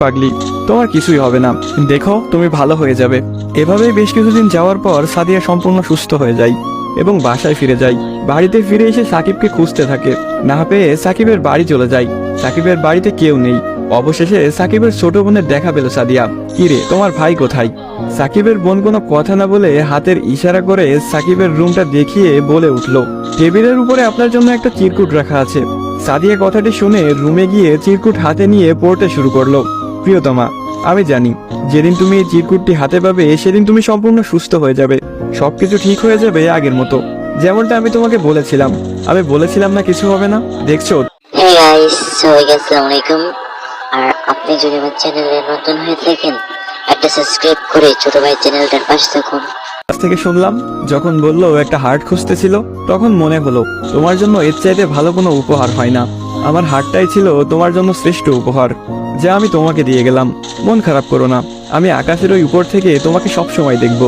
পাগলি, তোমার কিছুই হবে না, দেখো তুমি ভালো হয়ে যাবে। এভাবেই বেশ কিছুদিন যাওয়ার পর সাদিয়া সম্পূর্ণ সুস্থ হয়ে যায় এবং বাসায় ফিরে যায়। বাড়িতে ফিরে এসে সাকিবকে খুঁজতে থাকে, না পেয়ে সাকিবের বাড়ি চলে যায়। সাকিবের বাড়িতে কেউ নেই। অবশেষে সাকিবের ছোট বোনের দেখা পেল সাদিয়া। কিরে, তোমার ভাই কোথায়? সাকিবের বোন কোনো কথা না বলে হাতের ইশারা করে সাকিবের রুমটা দেখিয়ে বলে উঠল, টেবিলের উপরে আপনার জন্য একটা চিরকুট রাখা আছে। সাদিয়া কথাটি শুনে রুমে গিয়ে চিরকুট হাতে নিয়ে পড়তে শুরু করলো। প্রিয়তমা, আমি জানি যেদিন তুমি এই চিরকুটটি হাতে পাবে সেদিন তুমি সম্পূর্ণ সুস্থ হয়ে যাবে, সবকিছু ঠিক হয়ে যাবে আগের মতো, যেমনটা আমি তোমাকে বলেছিলাম। আমি বলেছিলাম না কিছু হবে না, দেখছো। হে গাইস, সবাইকে আসসালামু আলাইকুম। আর আপনি যদি আমার চ্যানেলে নতুন হয়ে থাকেন, একটা সাবস্ক্রাইব করে ছোট ভাই চ্যানেলটার পাশে থাকুন। কাছ থেকে শুনলাম যখন বললো একটা হার্ট খুঁজতেছিল, তখন মনে হলো তোমার জন্য এর চাইতে ভালো কোনো উপহার হয় না। আমার হার্টটাই ছিল তোমার জন্য শ্রেষ্ঠ উপহার, যা আমি তোমাকে দিয়ে গেলাম। মন খারাপ করো না, আমি আকাশের ওই উপর থেকে তোমাকে সব সময় দেখবো।